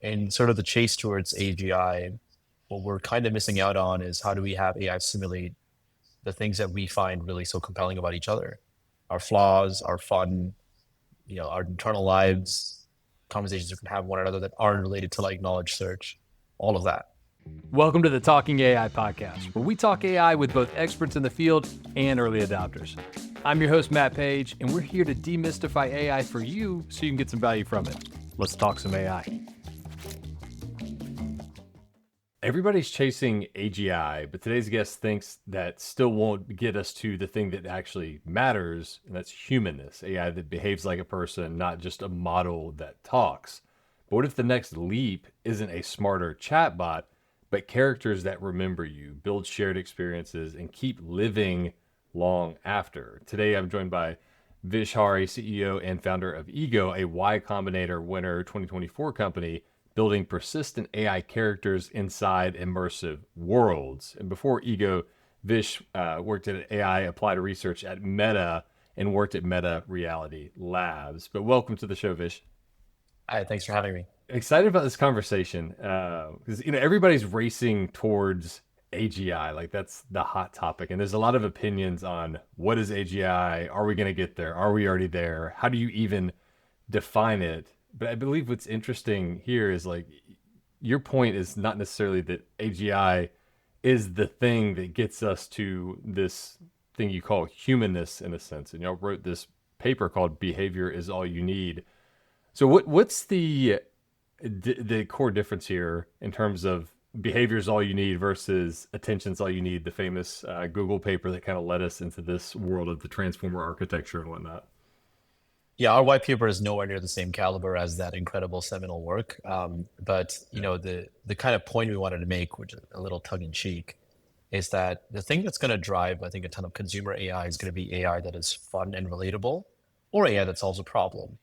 in sort of the chase towards AGI, what we're kind of missing out on is how do we have AI simulate the things that we find really so compelling about each other, our flaws, our fun, our internal lives, conversations we can have with one another that aren't related to like knowledge search, all of that. Welcome to the Talking AI podcast, where we talk AI with both experts in the field and early adopters. I'm your host, Matt Paige, and we're here to demystify AI for you so you can get some value from it. Let's talk some AI. Everybody's chasing AGI, but today's guest thinks that still won't get us to the thing that actually matters, and that's humanness, AI that behaves like a person, not just a model that talks. But what if the next leap isn't a smarter chatbot, but characters that remember you, build shared experiences, and keep living long after? Today, I'm joined by Vish Hari, CEO and founder of Ego, a Y Combinator winner 2024 company, building persistent AI characters inside immersive worlds. And before Ego, Vish worked at AI applied research at Meta and worked at Meta Reality Labs. But welcome to the show, Vish. Hi, thanks for having me. Excited about this conversation because everybody's racing towards AGI, like that's the hot topic, and there's a lot of opinions on what is AGI. Are we going to get there? Are we already there? How do you even define it? But I believe what's interesting here is like your point is not necessarily that AGI is the thing that gets us to this thing you call humanness in a sense, and y'all wrote this paper called "Behavior is All You Need." So what's the core difference here in terms of behavior is all you need versus attention is all you need, the famous Google paper that kind of led us into this world of the transformer architecture and whatnot? Yeah, our white paper is nowhere near the same caliber as that incredible seminal work. But the kind of point we wanted to make, which is a little tongue in cheek, is that the thing that's going to drive, I think, a ton of consumer AI is going to be AI that is fun and relatable, or AI that solves a problem.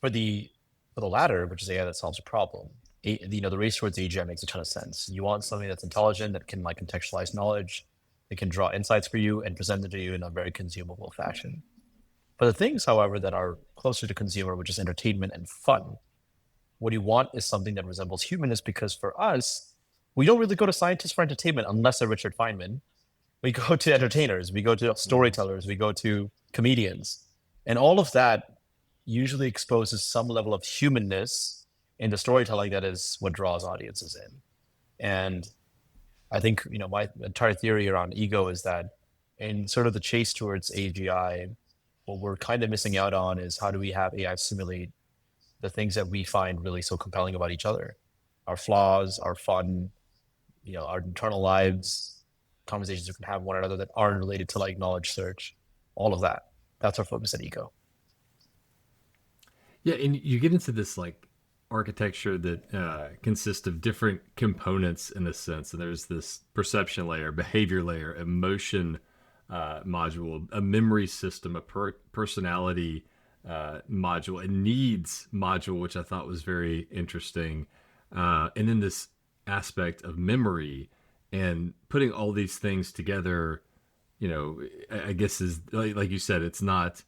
For the latter, which is AI that solves a problem, the race towards AGI makes a ton of sense. You want something that's intelligent, that can like contextualize knowledge, that can draw insights for you and present it to you in a very consumable fashion. For the things, however, that are closer to consumer, which is entertainment and fun, what you want is something that resembles humanness, because for us, we don't really go to scientists for entertainment unless they're Richard Feynman. We go to entertainers, we go to storytellers, we go to comedians. And all of that usually exposes some level of humanness in the storytelling that is what draws audiences in. And I think, my entire theory around Ego is that in sort of the chase towards AGI, what we're kind of missing out on is how do we have AI simulate the things that we find really so compelling about each other, our flaws, our fun, our internal lives, conversations we can have with one another that aren't related to like knowledge search, all of that. That's our focus at Ego. Yeah, and you get into this like architecture that consists of different components in a sense, and there's this perception layer, behavior layer, emotion module, a memory system, a personality module, a needs module, which I thought was very interesting, and then this aspect of memory and putting all these things together. I guess is like you said, it's not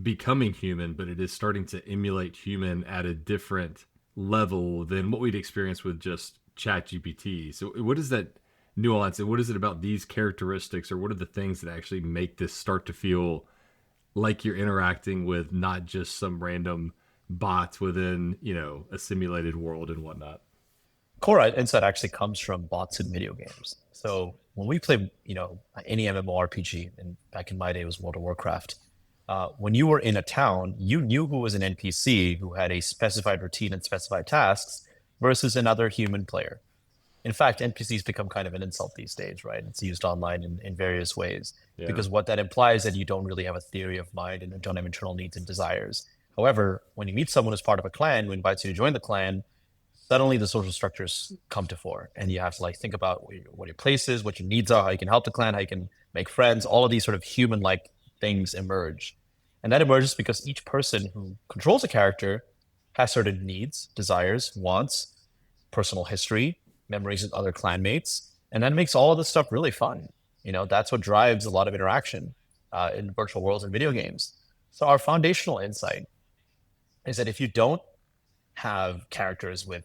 becoming human, but it is starting to emulate human at a different level than what we'd experience with just ChatGPT. So what is that nuance, and what is it about these characteristics, or what are the things that actually make this start to feel like you're interacting with not just some random bots within, a simulated world and whatnot? Core insight actually comes from bots in video games. So when we play, any MMORPG, and back in my day it was World of Warcraft, when you were in a town, you knew who was an NPC who had a specified routine and specified tasks versus another human player. In fact, NPCs become kind of an insult these days, right? It's used online in various ways, because what that implies is that you don't really have a theory of mind and don't have internal needs and desires. However, when you meet someone who's part of a clan who invites you to join the clan, suddenly the social structures come to fore, and you have to like think about what your place is, what your needs are, how you can help the clan, how you can make friends. All of these sort of human-like things emerge. And that emerges because each person who controls a character has certain needs, desires, wants, personal history, memories with other clanmates. And that makes all of this stuff really fun. That's what drives a lot of interaction in virtual worlds and video games. So our foundational insight is that if you don't have characters with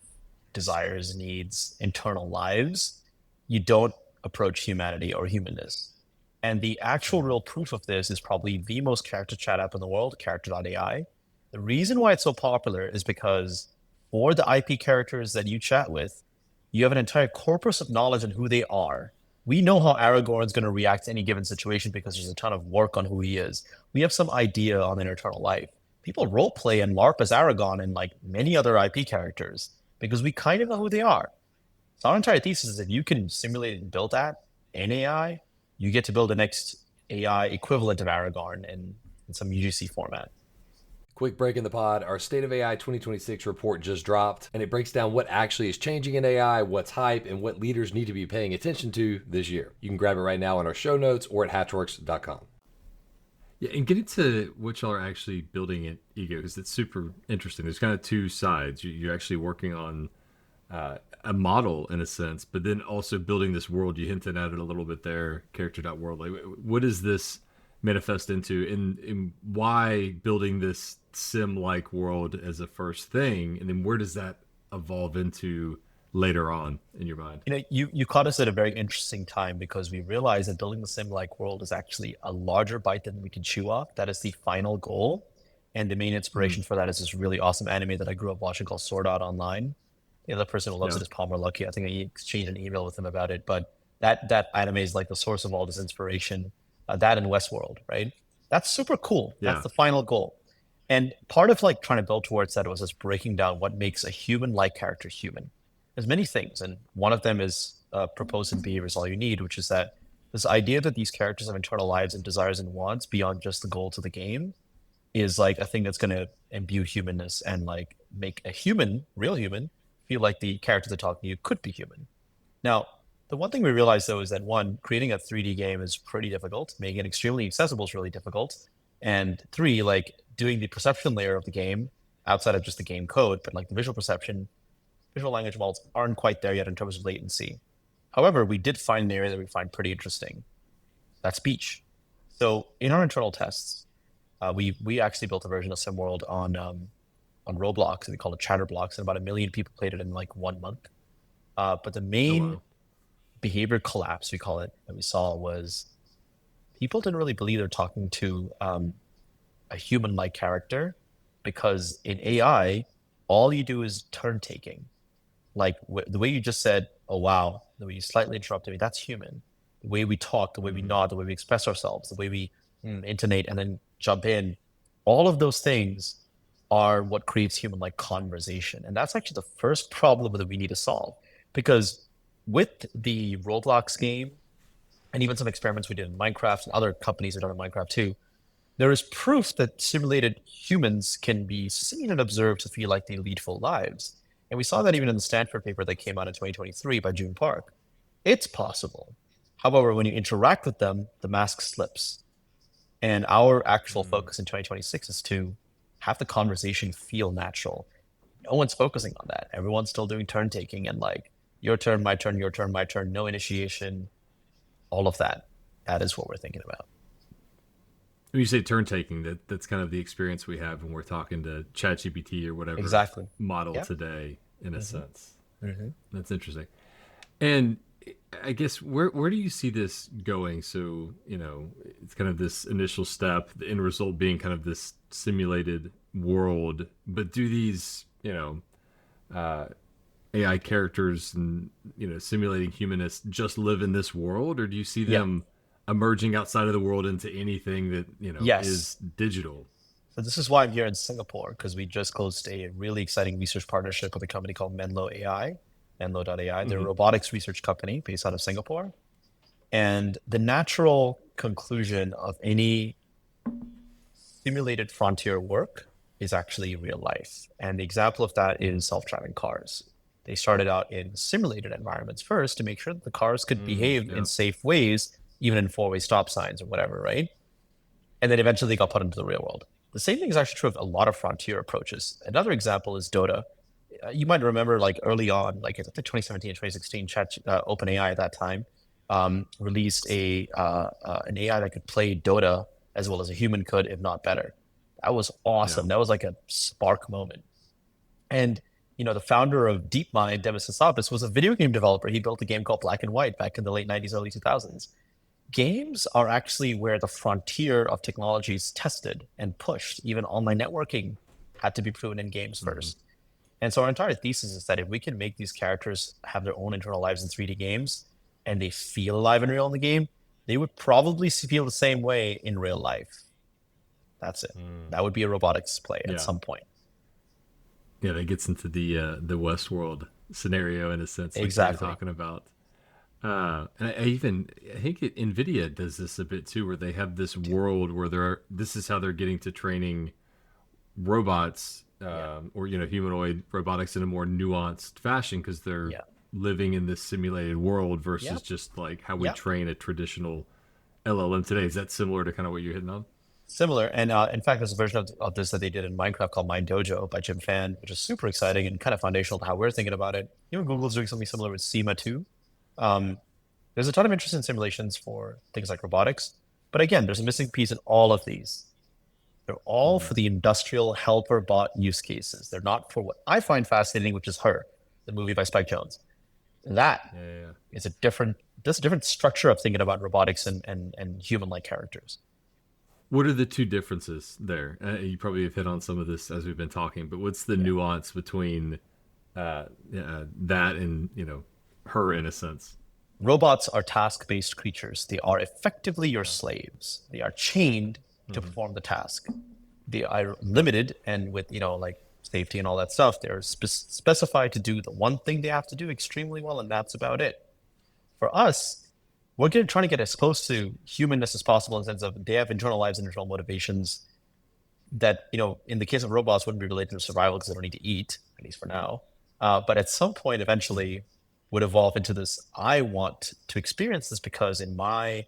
desires, needs, internal lives, you don't approach humanity or humanness. And the actual real proof of this is probably the most character chat app in the world, Character.AI. The reason why it's so popular is because for the IP characters that you chat with, you have an entire corpus of knowledge on who they are. We know how Aragorn's going to react to any given situation because there's a ton of work on who he is. We have some idea on their internal life. People role play and LARP as Aragorn and like many other IP characters because we kind of know who they are. So our entire thesis is if you can simulate and build that in AI, you get to build the next AI equivalent of Aragorn in some UGC format. Quick break in the pod. Our State of AI 2026 report just dropped, and it breaks down what actually is changing in AI, what's hype, and what leaders need to be paying attention to this year. You can grab it right now on our show notes or at hatchworks.com. Yeah, and get into what y'all are actually building at Ego, because it's super interesting. There's kind of two sides. You're actually working on a model in a sense, but then also building this world. You hinted at it a little bit there, character.world. Like, what does this manifest into, and why building this sim-like world as a first thing, and then where does that evolve into later on in your mind? You know, you caught us at a very interesting time because we realized that building the sim-like world is actually a larger bite than we can chew off. That is the final goal. And the main inspiration for that is this really awesome anime that I grew up watching called Sword Art Online. The other person who loves Yeah. it is Palmer Lucky. I think I exchanged an email with him about it. But that anime is like the source of all this inspiration. That and Westworld, right? That's super cool. Yeah. That's the final goal. And part of like trying to build towards that was just breaking down what makes a human-like character human. There's many things, and one of them is proposed in Behavior is All You Need, which is that this idea that these characters have internal lives and desires and wants beyond just the goals of the game is like a thing that's going to imbue humanness and like make a human, real human, feel like the character they're talking to you could be human. Now, the one thing we realized though is that one, creating a 3D game is pretty difficult. Making it extremely accessible is really difficult. And three, like doing the perception layer of the game outside of just the game code, but like the visual perception, visual language models aren't quite there yet in terms of latency. However, we did find an area that we find pretty interesting. That's speech. So in our internal tests, we actually built a version of SimWorld on Roblox, and we call it Chatterblocks, and about 1 million people played it in like 1 month. But the Oh, main wow. behavior collapse, we call it, that we saw was people didn't really believe they're talking to a human-like character because in AI, all you do is turn taking. Like the way you just said, oh, wow, the way you slightly interrupted me, that's human. The way we talk, the way we nod, the way we express ourselves, the way we intonate and then jump in, all of those things are what creates human-like conversation. And that's actually the first problem that we need to solve. Because with the Roblox game, and even some experiments we did in Minecraft and other companies have done in Minecraft too, there is proof that simulated humans can be seen and observed to feel like they lead full lives. And we saw that even in the Stanford paper that came out in 2023 by June Park. It's possible. However, when you interact with them, the mask slips. And our actual focus in 2026 is to have the conversation feel natural. No one's focusing on that. Everyone's still doing turn taking and like your turn, my turn, your turn, my turn, no initiation, all of that. That is what we're thinking about. When you say turn taking, that's kind of the experience we have when we're talking to ChatGPT or whatever Exactly. model Yeah. today, in a sense. Mm-hmm. That's interesting. And I guess where do you see this going? So, you know, it's kind of this initial step, the end result being kind of this simulated world. But do these, you know, AI characters and, you know, simulating humanists just live in this world, or do you see them emerging outside of the world into anything that, you know, Yes. is digital? So this is why I'm here in Singapore, because we just closed a really exciting research partnership with a company called Menlo AI, Menlo.ai. They're a robotics research company based out of Singapore. And the natural conclusion of any simulated frontier work is actually real life. And the example of that is self-driving cars. They started out in simulated environments first to make sure that the cars could behave in safe ways, even in four-way stop signs or whatever, right? And then eventually they got put into the real world. The same thing is actually true of a lot of frontier approaches. Another example is Dota. You might remember like early on, like I think 2017 and 2016, OpenAI at that time released an AI that could play Dota as well as a human could, if not better. That was awesome. Yeah. That was like a spark moment. And the founder of DeepMind, Demis Hassabis, was a video game developer. He built a game called Black and White back in the late 90s, early 2000s. Games are actually where the frontier of technology is tested and pushed. Even online networking had to be proven in games first. And so our entire thesis is that if we can make these characters have their own internal lives in 3D games and they feel alive and real in the game, they would probably feel the same way in real life. That's it. That would be a robotics play at some point. Yeah, that gets into the Westworld scenario in a sense, like Exactly. you're talking about. And I think NVIDIA does this a bit too, where they have this world where this is how they're getting to training robots or humanoid robotics in a more nuanced fashion because they're living in this simulated world versus just like how we train a traditional LLM today. Is that similar to kind of what you're hitting on? Similar. And in fact, there's a version of this that they did in Minecraft called Mind Dojo by Jim Fan, which is super exciting and kind of foundational to how we're thinking about it. Google's doing something similar with SEMA too. There's a ton of interest in simulations for things like robotics. But again, there's a missing piece in all of these. They're all for the industrial helper bot use cases. They're not for what I find fascinating, which is Her, the movie by Spike Jonze. That is a different structure of thinking about robotics and human-like characters. What are the two differences there? You probably have hit on some of this as we've been talking, but what's the nuance between that and Her in a sense? Robots are task-based creatures. They are effectively your slaves. They are chained to perform the task. They are limited, and with like safety and all that stuff, they're specified to do the one thing they have to do extremely well, and that's about it. For us, we're trying to get as close to humanness as possible in the sense of they have internal lives and internal motivations that, in the case of robots, wouldn't be related to survival because they don't need to eat, at least for now. But at some point, eventually, would evolve into this, I want to experience this because in my,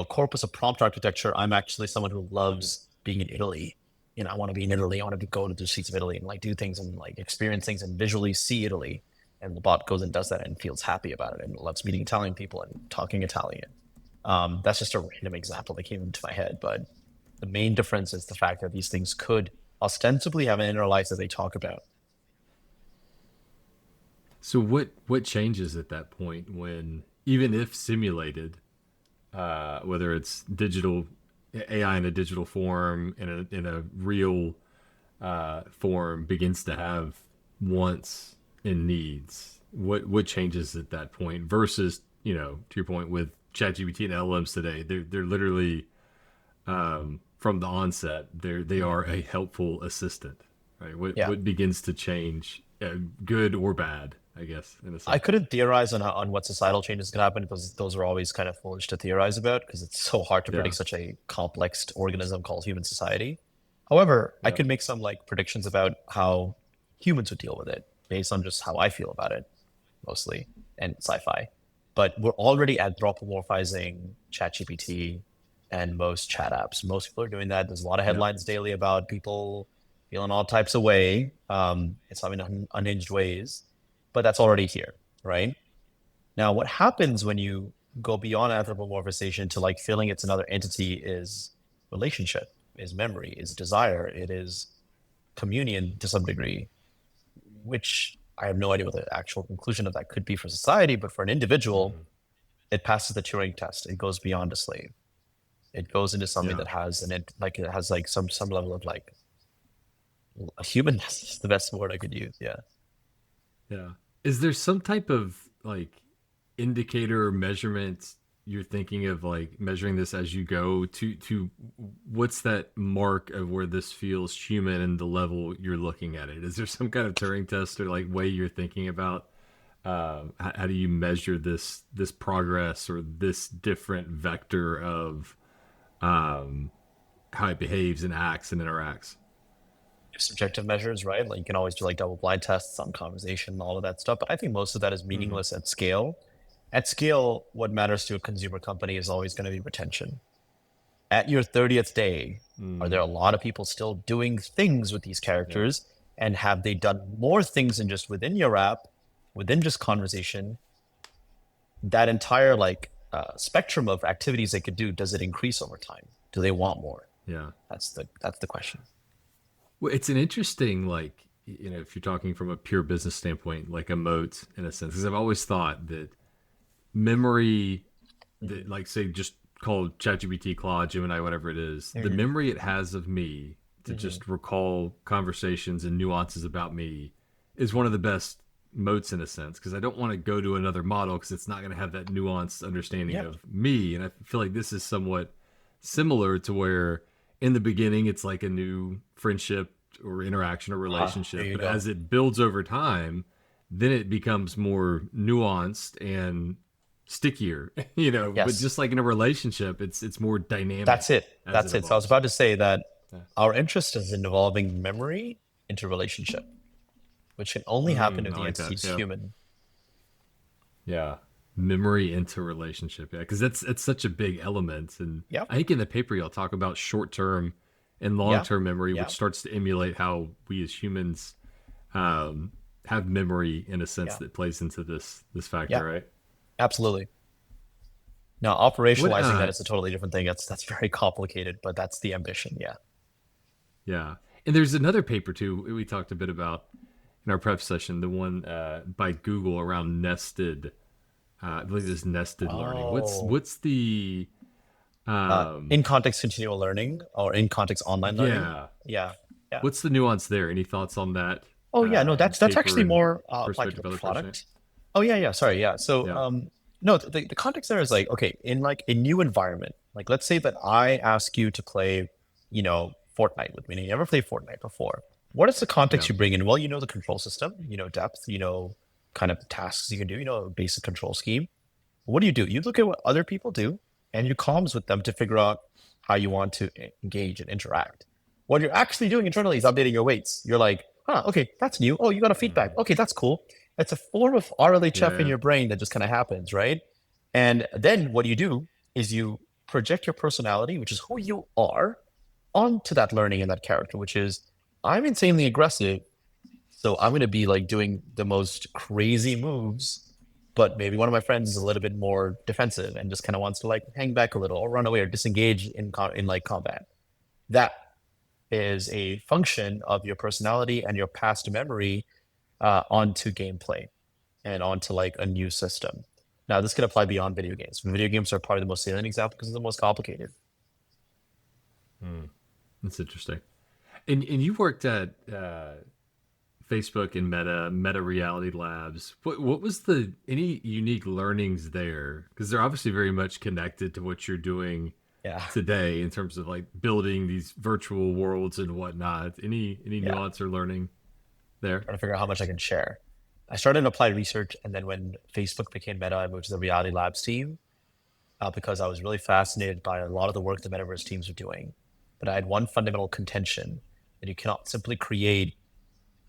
corpus of prompt architecture, I'm actually someone who loves being in Italy. I want to be in Italy. I want to go to the streets of Italy and do things and experience things and visually see Italy. And the bot goes and does that and feels happy about it and loves meeting Italian people and talking Italian. That's just a random example that came into my head. But the main difference is the fact that these things could ostensibly have an inner life that they talk about. So what changes at that point when, even if simulated, whether it's digital AI in a digital form in a real form begins to have wants and needs, what changes at that point versus to your point with ChatGPT and LLMs today, they're literally from the onset they are a helpful assistant, right? What begins to change, good or bad, I guess, in a sense? I couldn't theorize on what societal changes could happen because those are always kind of foolish to theorize about because it's so hard to predict such a complex organism called human society. However, I could make some predictions about how humans would deal with it based on just how I feel about it, mostly, and sci-fi. But we're already anthropomorphizing ChatGPT and most chat apps. Most people are doing that. There's a lot of headlines daily about people feeling all types of way. It's in unhinged ways, but that's already here, right? Now, what happens when you go beyond anthropomorphization to feeling it's another entity is relationship, is memory, is desire, it is communion to some degree, which I have no idea what the actual conclusion of that could be for society, but for an individual, it passes the Turing test. It goes beyond a slave. It goes into something that has some level of a humanness is the best word I could use. Yeah. Yeah. Is there some type of indicator or measurement you're thinking of measuring this as you go to what's that mark of where this feels human and the level you're looking at it? Is there some kind of Turing test or way you're thinking about how do you measure this progress or this different vector of how it behaves and acts and interacts? Subjective measures, right? You can always do double blind tests on conversation and all of that stuff, but I think most of that is meaningless at scale. At scale, what matters to a consumer company is always going to be retention. At your 30th day, are there a lot of people still doing things with these characters? And have they done more things than just within your app, within just conversation? That entire spectrum of activities they could do, does it increase over time? Do they want more? Yeah. That's the question. Well, it's an interesting if you're talking from a pure business standpoint, like a moat in a sense, because I've always thought that memory, that like say just call ChatGPT, Claude, Gemini, whatever it is, the Mm-hmm. memory it has of me to Mm-hmm. just recall conversations and nuances about me is one of the best moats in a sense, because I don't want to go to another model because it's not going to have that nuanced understanding Yep. of me. And I feel like this is somewhat similar to where in the beginning it's like a new friendship or interaction or There relationship, you but go. as it builds over time, then it becomes more nuanced and stickier, but Yes. just like in a relationship, it's more dynamic That's it. as it That's it. So I was evolves. about to say that Yeah. our interest is in evolving memory into relationship, which can only happen if I the like entity that. is Yeah. human. Yeah. Memory into relationship. Yeah. Because that's such a big element. And Yep. I think in the paper, you'll talk about short term and long Yeah. term memory, which Yeah. starts to emulate how we as humans um, have memory in a sense Yeah. that plays into this Yeah. factor, right? Absolutely. Now, What, operationalizing that is a totally different thing. That's very complicated, but that's the ambition. Yeah. yeah. And there's another paper too we talked a bit about in our prep session, the one by Google around nested. I believe it's nested learning. Oh, What's the um, in context continual learning or in context online learning. yeah? Yeah. Yeah. What's the nuance there? Any thoughts on that Oh yeah, no, that's paper actually and more like perspective the other folks? Yeah. product. Oh yeah, yeah. Sorry, yeah. So Yeah. no, the context there is like okay, in like a new environment. Like let's say that I ask you to play, Fortnite with me. And you never played Fortnite before. What is the context Yeah. you bring in? Well, you know the control system, you know depth, you know kind of tasks you can do, you know a basic control scheme. What do? You look at what other people do and you comms with them to figure out how you want to engage and interact. What you're actually doing internally is updating your weights. You're like, okay, that's new. Oh, you got a feedback. Mhm. Okay, that's cool. It's a form of RLHF in Yeah. your brain that just kind of happens, right? And then what you do is you project your personality, which is who you are, onto that learning and that character, which is I'm insanely aggressive. So I'm going to be like doing the most crazy moves, but maybe one of my friends is a little bit more defensive and just kind of wants to like hang back a little or run away or disengage in like combat. That is a function of your personality and your past memory onto gameplay and onto like a new system. Now, this can apply beyond video games. Video games are probably the most salient example because they're the most complicated. Mm. That's interesting. And you worked at Facebook and Meta Reality Labs. What was the any unique learnings there? Because they're obviously very much connected to what you're doing Yeah, today in terms of like building these virtual worlds and whatnot. Any yeah. nuance or learning there? Trying to figure out how much I can share. I started in applied research, and then when Facebook became Meta, I moved to the Reality Labs team because I was really fascinated by a lot of the work the metaverse teams are doing. But I had one fundamental contention that you cannot simply create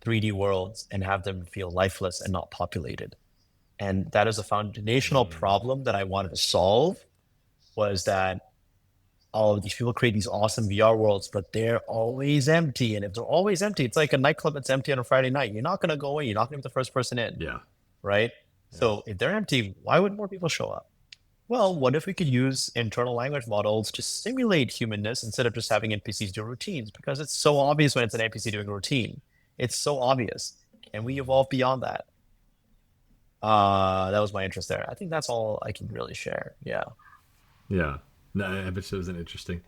3D worlds and have them feel lifeless and not populated. And that is a foundational Mm. problem that I wanted to solve was that all of these people create these awesome VR worlds, but they're always empty. And if they're always empty, it's like a nightclub that's empty on a Friday night. You're not going to go in. You're not going to be the first person in, Yeah. right? Yeah. So if they're empty, why would more people show up? Well, what if we could use internal language models to simulate humanness instead of just having NPCs do routines? Because it's so obvious when it's an NPC doing a routine. It's so obvious. And we evolve beyond that. That was my interest there. I think that's all I can really share. Yeah. Yeah. No, I bet it was an interesting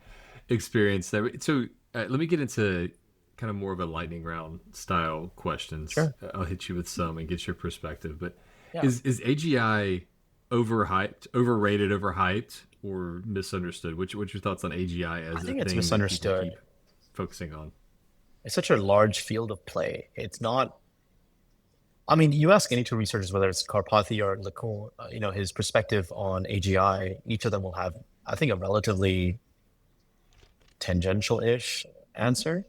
experience there. So let me get into kind of more of a lightning round style questions. Sure. I'll hit you with some and get your perspective. But Yeah. is AGI overhyped, overrated, overhyped, or misunderstood? What's your thoughts on AGI I as a think it's thing that people misunderstood. keep focusing on? It's such a large field of play. It's not, I mean, you ask any two researchers, whether it's Karpathy or Lacan, his perspective on AGI, each of them will have, I think, a relatively tangential-ish answer,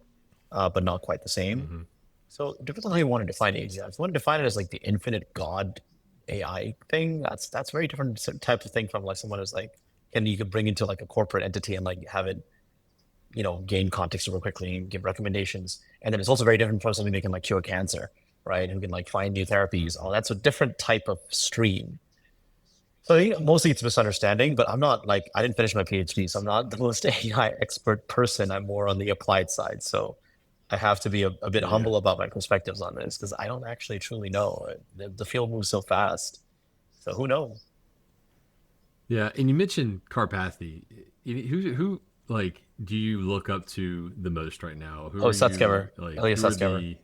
but not quite the same. Hmm. So it depends on how you want to define AGI. If you want to define it as like the infinite God AI thing, that's very different type of thing from like someone who's like, you could bring into like a corporate entity and like have it, gain context super quickly and give recommendations. And then it's also very different from something that can like cure cancer, right? Who can like find new therapies. Oh, that's a different type of stream. So I think mostly it's misunderstanding, but I'm not like, I didn't finish my PhD, so I'm not the most AI expert person. I'm more on the applied side. So I have to be a bit Yeah. humble about my perspectives on this because I don't actually truly know. The field moves so fast. So who knows? Yeah, and you mentioned Carpathy. Who like do you look up to the most right now? Who Oh, are you Sutskever, like? Ilya Who are Sutskever,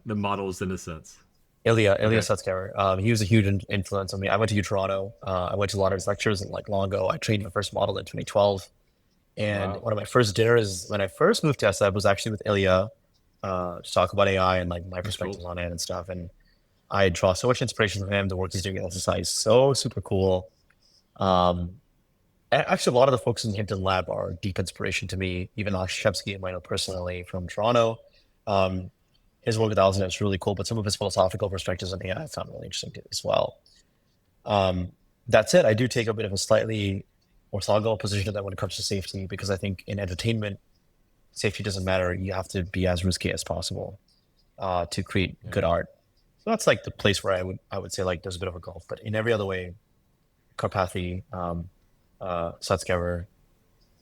the models in a sense? Ilya Okay. Sutskever. He was a huge influence on me. I went to U Toronto. I went to a lot of his lectures and like long ago. I trained my first model in 2012. And Wow. one of my first dinners when I first moved to SF was actually with Ilya to talk about AI and like my That's cool. perspectives on it and stuff. And I draw so much inspiration from him. The work he's doing at SSI is so super cool. Um, Actually, a lot of the folks in the Hinton Lab are deep inspiration to me. Even Alex Shepsky, I know personally from Toronto. Um, his work with Alison is really cool, but some of his philosophical perspectives on AI I found really interesting as well. Um, that said, I do take a bit of a slightly orthogonal position that when it comes to safety, because I think in entertainment, safety doesn't matter. You have to be as risky as possible to create good Yeah. art. So that's like the place where I would say like there's a bit of a gulf. But in every other way, Karpathy, Sutskever,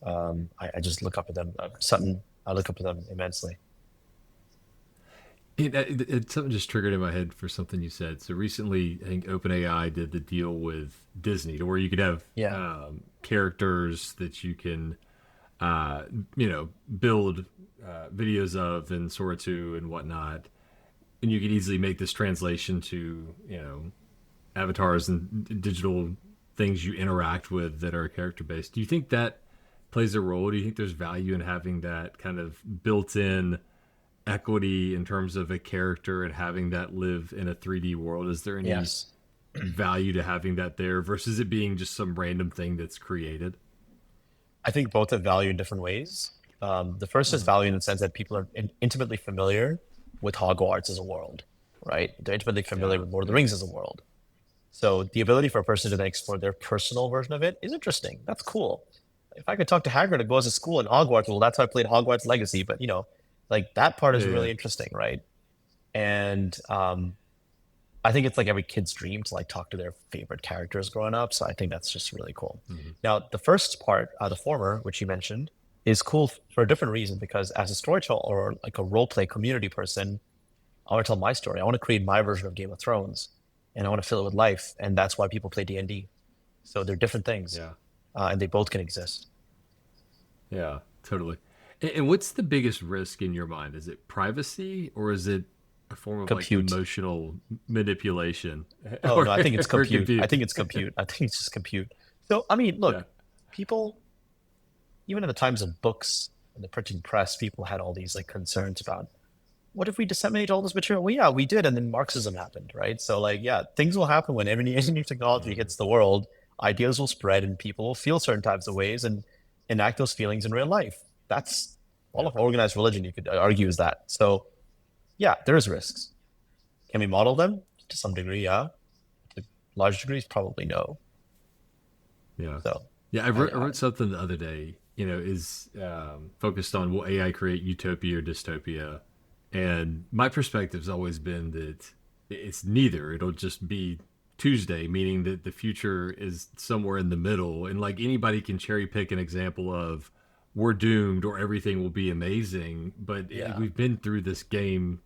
I just look up to them. Sutton, I look up to them immensely. Something just triggered in my head for something you said. So recently, I think OpenAI did the deal with Disney, to where you could have Yeah. characters that you can, uh, build videos of and Sora 2 and whatnot, and you could easily make this translation to avatars and digital things you interact with that are character based. Do you think that plays a role? Do you think there's value in having that kind of built in equity in terms of a character and having that live in a 3D world? Is there any Yes. value to having that there versus it being just some random thing that's created? I think both have value in different ways. The first is value in the sense that people are intimately familiar with Hogwarts as a world, right? They're intimately familiar Yeah, with Lord of the yeah, Rings as a world. So the ability for a person to then explore their personal version of it is interesting. That's cool. If I could talk to Hagrid and goes to school in Hogwarts, well, that's how I played Hogwarts Legacy. But like that part is yeah, really interesting, right? And I think it's like every kid's dream to like talk to their favorite characters growing up. So I think that's just really cool. hmm, Now, the first part, the former, which you mentioned, is cool for a different reason because as a storyteller or like a role play community person, I want to tell my story. I want to create my version of Game of Thrones, and I want to fill it with life, and that's why people play D&D. So they're different things, yeah, and they both can exist. yeah, totally. And what's the biggest risk in your mind? Is it privacy or is it a form of like Compute. emotional manipulation Oh no, I think it's or compute. I compute? think it's compute. I think it's just compute. So I mean, Yeah, look, people even in the times of books and the printing press, people had all these like concerns about what if we disseminate all this material? Well, yeah, we did, and then Marxism happened, right? So like, yeah, things will happen when any new technology hits the world. Ideas will spread, and people will feel certain types of ways and enact those feelings in real life. That's all yeah, of organized religion. You could argue is that. So yeah, there's risks. Can we model them to some degree? Yeah. To large degrees, probably no. yeah. So Yeah, I I wrote something the other day, is focused on will AI create utopia or dystopia? And my perspective's always been that it's neither. It'll just be Tuesday, meaning that the future is somewhere in the middle. And like anybody can cherry pick an example of we're doomed or everything will be amazing. But yeah we've been through this game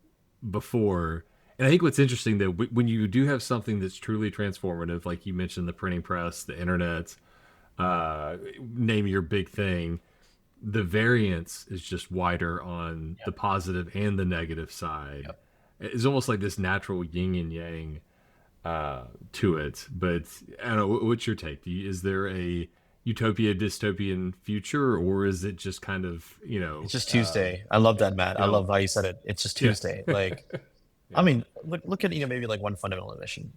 before. And I think what's interesting though, when you do have something that's truly transformative, like you mentioned the printing press, the internet, name your big thing, the variance is just wider on yeah the positive and the negative side. yep. It's almost like this natural yin and yang to it. But I don't know. What's your take? Is there a utopia dystopian future, or is it just kind of It's just Tuesday. I love that, Matt. I yeah, love how you said it. It's just yeah, Tuesday. Like I yeah, mean, look at maybe like one fundamental emission.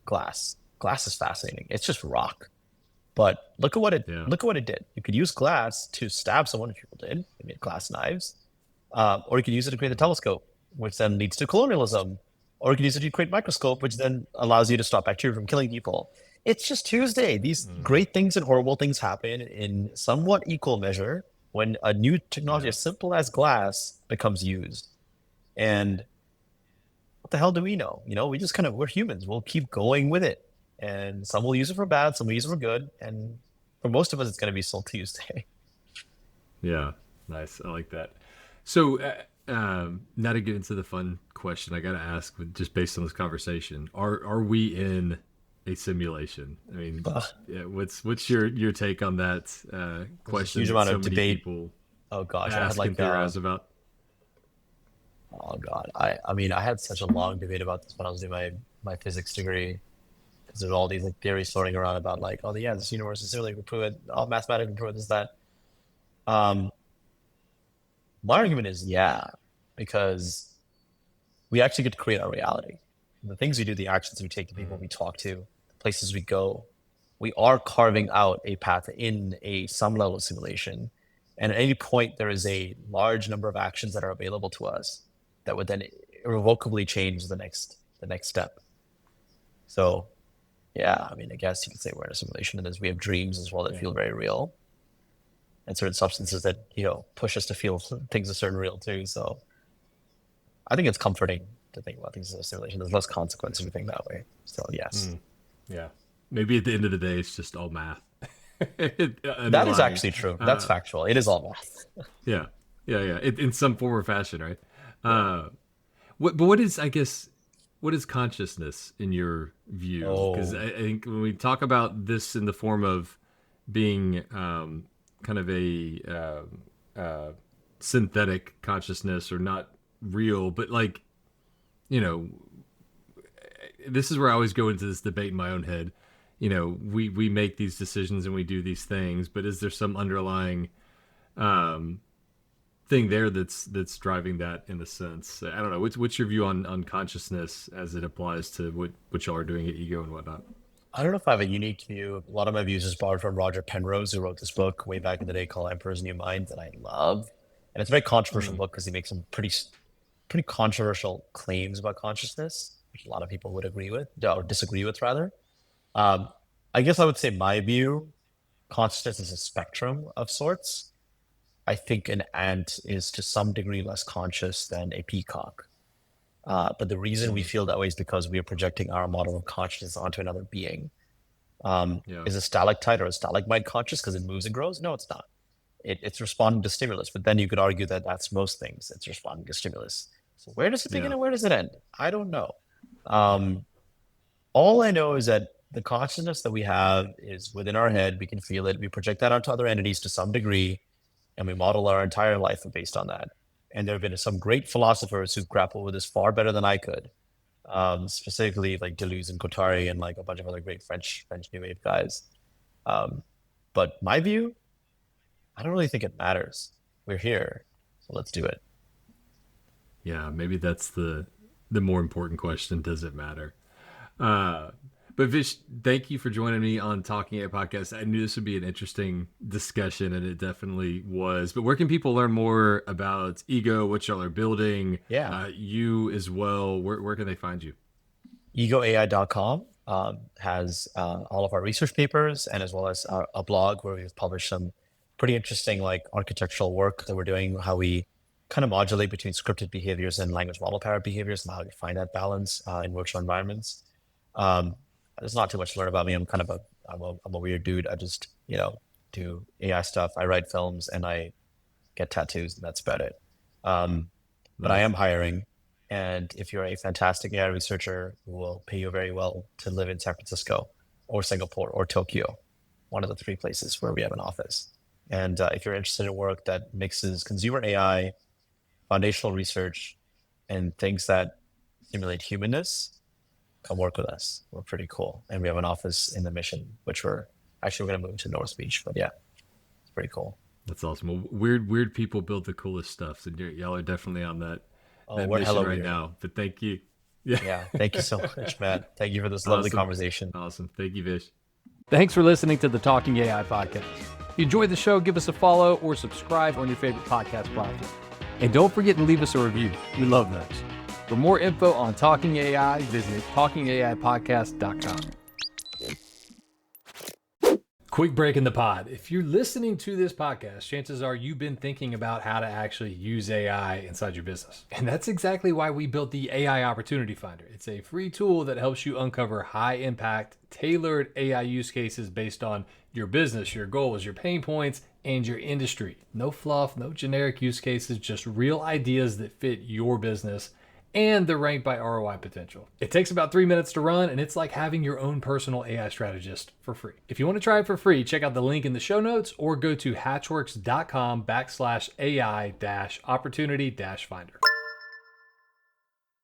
Glass. Glass is fascinating. It's just rock. But yeah, look at what it did. You could use glass to stab someone if people did. They made glass knives. Or you could use it to create a telescope, which then leads to colonialism. Or you could use it to create a microscope, which then allows you to stop bacteria from killing people. It's just Tuesday. These hmm, great things and horrible things happen in somewhat equal measure when a new technology yeah, as simple as glass becomes used. And what the hell do we know? We just we're humans. We'll keep going with it. And some will use it for bad, some will use it for good. And for most of us, it's going to be still Tuesday. yeah. Nice. I like that. So Not to get into the fun question, I got to ask, just based on this conversation, are we in a simulation? I mean, Ugh, yeah, what's your take on that there's a question huge that amount so of many debate. people Oh gosh, I had ask and like theorize about? oh god, I mean I had such a long debate about this when I was doing my physics degree because there's all these like theories floating around about like, oh yeah, this universe is really proven, all mathematically proven this that. Um, my argument is yeah, because we actually get to create our reality. The things we do, the actions we take, the people we talk to, the places we go, we are carving out a path in a some level of simulation. And at any point, there is a large number of actions that are available to us that would then irrevocably change the next step. So yeah, I mean, I guess you could say we're in a simulation, and as we have dreams as well that Yeah. feel very real, and certain substances that push us to feel things are certain real too. So I think it's comforting to think about things as a simulation. There's less consequence if you think that way. So yes, Yeah. Maybe at the end of the day, it's just all math that is underlying. actually true. That's Uh, factual. It is all math. yeah. Yeah. Yeah. In some form or fashion, right? But what is, I guess, what is consciousness in your view? Because Oh, I think when we talk about this in the form of being kind of a synthetic consciousness or not real, but like, you know, this is where I always go into this debate in my own head. We make these decisions and we do these things, but is there some underlying um, thing there that's driving that in a sense? I don't know. What's your view on consciousness as it applies to what y'all are doing at Ego and whatnot? I don't know if I have a unique view. A lot of my views is borrowed from Roger Penrose, who wrote this book way back in the day called Emperor's New Mind that I love. And it's a very controversial book because he makes some pretty controversial claims about consciousness, which a lot of people would agree with or disagree with rather. Um, I guess I would say my view, consciousness is a spectrum of sorts. I think an ant is to some degree less conscious than a peacock. But the reason we Mm, feel that way is because we are projecting our model of consciousness onto another being. yeah, Is a stalactite or a stalagmite conscious because it moves and grows? No, it's not. It's responding to stimulus. But then you could argue that that's most things. It's responding to stimulus. So where does it begin yeah, and where does it end? I don't know. Um, all I know is that the consciousness that we have is within our head. We can feel it. We project that onto other entities to some degree, and we model our entire life based on that. And there have been some great philosophers who've grappled with this far better than I could. Specifically like Deleuze and Guattari and like a bunch of other great French New Wave guys. Um, but my view, I don't really think it matters. We're here, so let's do it. yeah. Maybe that's the more important question. Does it matter? Uh, but Vish, thank you for joining me on Talking AI Podcast. I knew this would be an interesting discussion, and it definitely was. But where can people learn more about Ego, what y'all are building, Yeah, you as well? Where can they find you? egoai.com has all of our research papers and as well as a blog where we've published some pretty interesting like architectural work that we're doing, how we kind of modulate between scripted behaviors and language model powered behaviors and how we find that balance in virtual environments. Um, there's not too much to learn about me. I'm a weird dude. I just, do AI stuff. I write films and I get tattoos, and that's about it. Um, but I Nice. am hiring. And if you're a fantastic AI researcher, we will pay you very well to live in San Francisco or Singapore or Tokyo, one of the three places where we have an office. And if you're interested in work that mixes consumer AI, foundational research, and things that simulate humanness, come work with us. We're pretty cool. And we have an office in the Mission, which we're going to move to North Beach. But yeah, it's pretty cool. That's awesome. Well, weird people build the coolest stuff. So y'all are definitely on Oh, that we're mission hella right weird. now. But thank you. Yeah. Yeah. Thank you so much, Matt. Thank you for this lovely Awesome. conversation. Awesome. Thank you, Vish. Thanks for listening to the Talking AI podcast. If you enjoyed the show, give us a follow or subscribe on your favorite podcast platform. And don't forget to leave us a review. We love those. For more info on Talking AI, visit talkingaipodcast.com. Quick break in the pod. If you're listening to this podcast, chances are you've been thinking about how to actually use AI inside your business. And that's exactly why we built the AI Opportunity Finder. It's a free tool that helps you uncover high impact, tailored AI use cases based on your business, your goals, your pain points, and your industry. No fluff, no generic use cases, just real ideas that fit your business, and they're ranked by ROI potential. It takes about 3 minutes to run, and it's like having your own personal AI strategist for free. If you want to try it for free, check out the link in the show notes or go to hatchworks.com/AI-opportunity-finder.